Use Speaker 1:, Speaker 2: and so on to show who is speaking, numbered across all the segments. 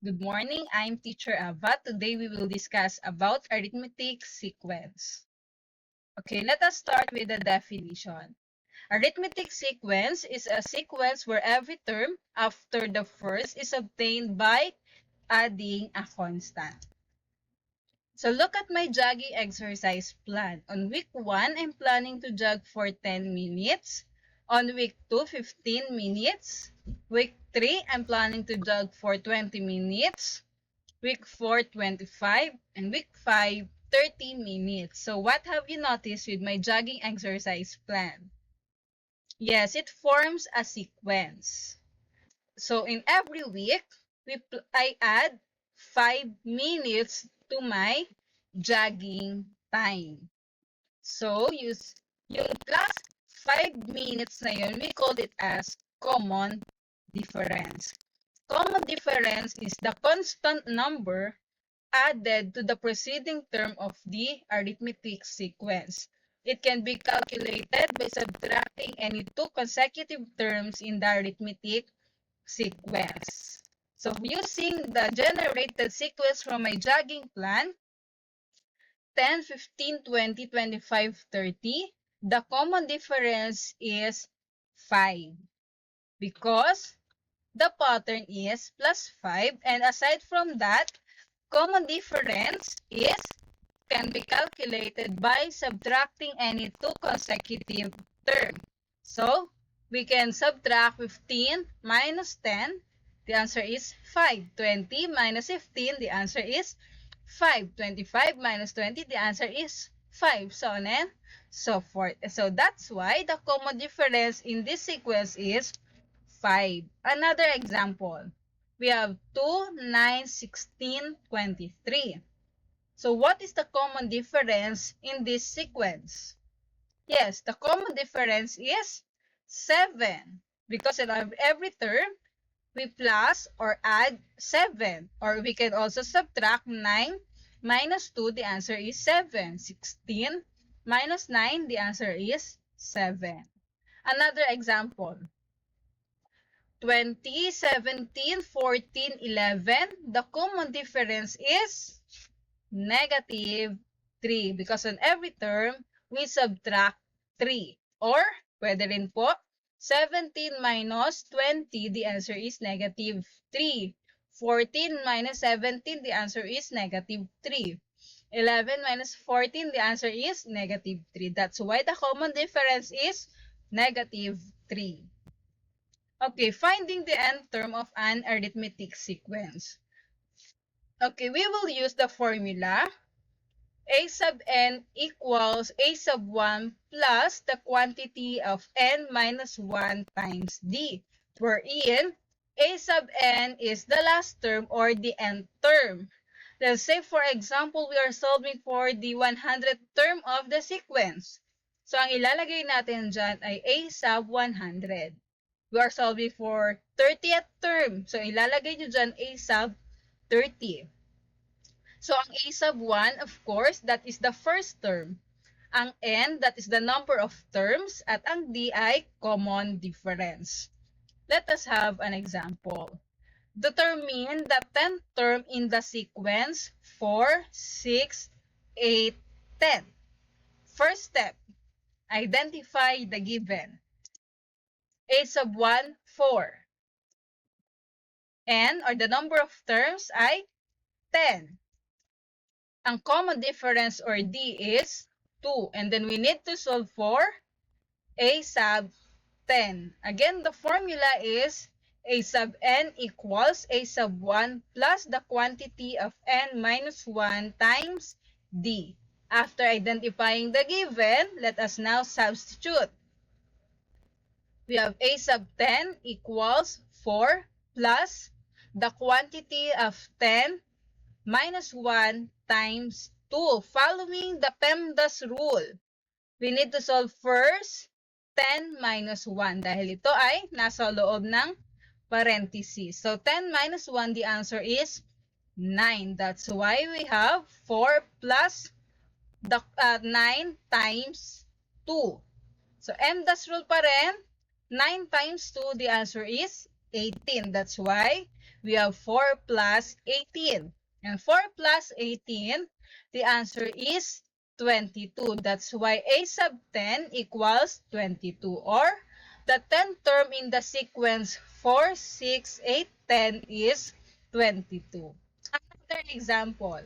Speaker 1: Good morning, I'm Teacher Ava. Today we will discuss about arithmetic sequence. Okay, let us start with the definition. Arithmetic sequence is a sequence where every term after the first is obtained by adding a constant. So look at my jogging exercise plan. On week 1, I'm planning to jog for 10 minutes. On week 2, 15 minutes. Week 3, I'm planning to jog for 20 minutes. Week 4, 25. And week 5, 30 minutes. So what have you noticed with my jogging exercise plan? Yes, it forms a sequence. So in every week, I add 5 minutes to my jogging time. So yung plus 5 minutes na yun, we call it as common difference. Common difference is the constant number added to the preceding term of the arithmetic sequence. It can be calculated by subtracting any two consecutive terms in the arithmetic sequence. So using the generated sequence from my jogging plan, 10, 15, 20, 25, 30, the common difference is 5 because the pattern is plus 5, and aside from that, common difference can be calculated by subtracting any two consecutive terms. So, we can subtract 15 minus 10, the answer is 5. 20 minus 15, the answer is 5. 25 minus 20, the answer is 5. So on and so forth. So that's why the common difference in this sequence is 5. Another example. We have 2, 9, 16, 23. So what is the common difference in this sequence? Yes, the common difference is 7. Because in every term, we plus or add 7. Or we can also subtract 9 minus 2, the answer is 7. 16 minus 9, the answer is 7. Another example. 20, 17, 14, 11. The common difference is negative 3 because on every term, we subtract 3. Or, pwede rin po, 17 minus 20, the answer is negative 3. 14 minus 17, the answer is negative 3. 11 minus 14, the answer is negative 3. That's why the common difference is negative 3. Okay, finding the nth term of an arithmetic sequence. Okay, we will use the formula a sub n equals a sub 1 plus the quantity of n minus 1 times d, wherein a sub n is the last term or the nth term. Let's say, for example, we are solving for the 100th term of the sequence. So, ang ilalagay natin dyan ay a sub 100. We are solving for 30th term. So, ilalagay nyo dyan a sub 30. So, ang a sub 1, of course, that is the first term. Ang n, that is the number of terms. At ang d ay common difference. Let us have an example. Determine the 10th term in the sequence 4, 6, 8, 10. First step, identify the given. A sub 1, 4. N, or the number of terms, ay 10. Ang common difference, or D, is 2. And then we need to solve for A sub 10. Again, the formula is A sub n equals A sub 1 plus the quantity of n minus 1 times D. After identifying the given, let us now substitute. We have A sub 10 equals 4 plus the quantity of 10 minus 1 times 2. Following the PEMDAS rule, we need to solve first 10 minus 1 dahil ito ay nasa loob ng parenthesis. So 10 minus 1, the answer is 9. That's why we have 4 plus the 9 times 2. So PEMDAS rule pa rin. 9 times 2, the answer is 18. That's why we have 4 plus 18. And 4 plus 18, the answer is 22. That's why a sub 10 equals 22. Or the 10th term in the sequence 4, 6, 8, 10 is 22. Another example.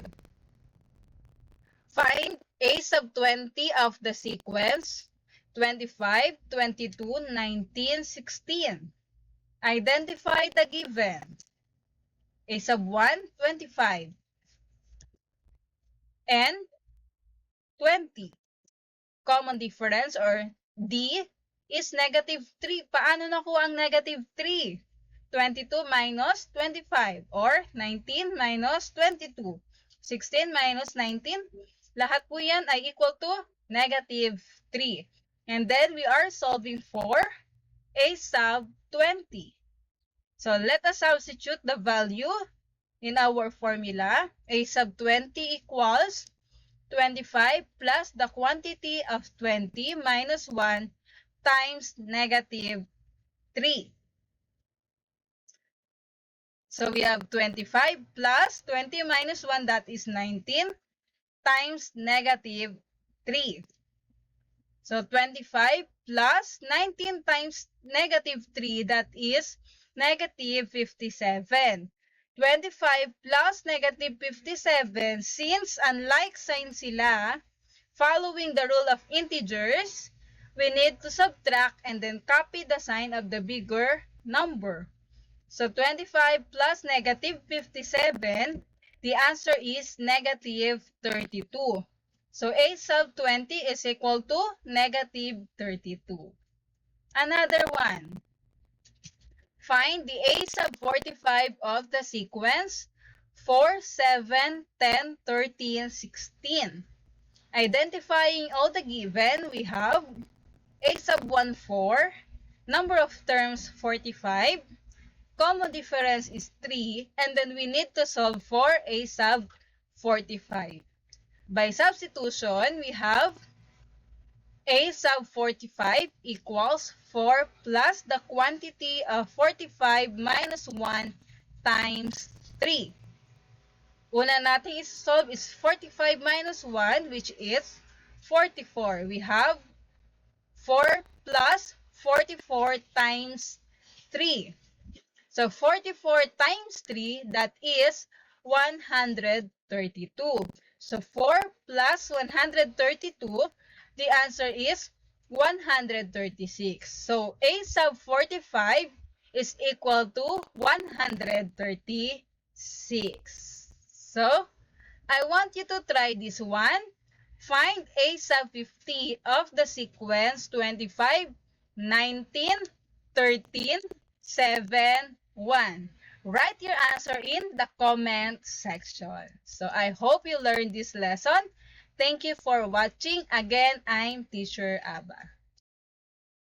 Speaker 1: Find a sub 20 of the sequence 25, 22, 19, 16. Identify the given. A sub 1, 25. And 20. Common difference or D is negative 3. Paano nakuha ang negative 3? 22 minus 25 or 19 minus 22. 16 minus 19. Lahat po yan ay equal to negative 3. And then we are solving for a sub 20. So let us substitute the value in our formula. A sub 20 equals 25 plus the quantity of 20 minus 1 times negative 3. So we have 25 plus 20 minus 1, that is 19, times negative 3. So 25 plus 19 times negative 3, that is negative 57. 25 plus negative 57, since unlike sign sila, following the rule of integers, we need to subtract and then copy the sign of the bigger number. So 25 plus negative 57, the answer is negative 32. So a sub 20 is equal to negative 32. Another one. Find the a sub 45 of the sequence 4, 7, 10, 13, 16. Identifying all the given, we have a sub 1, 4, number of terms 45, common difference is 3, and then we need to solve for a sub 45. By substitution, we have a sub 45 equals 4 plus the quantity of 45 minus 1 times 3. Una natin i-solve is 45 minus 1, which is 44. We have 4 plus 44 times 3. So 44 times 3, that is 132. So 4 plus 132, the answer is 136. So a sub 45 is equal to 136. So I want you to try this one. Find a sub 50 of the sequence 25, 19, 13, 7, 1. Write your answer in the comment section. So I hope you learned this lesson. Thank you for watching. Again, I'm Teacher Aba.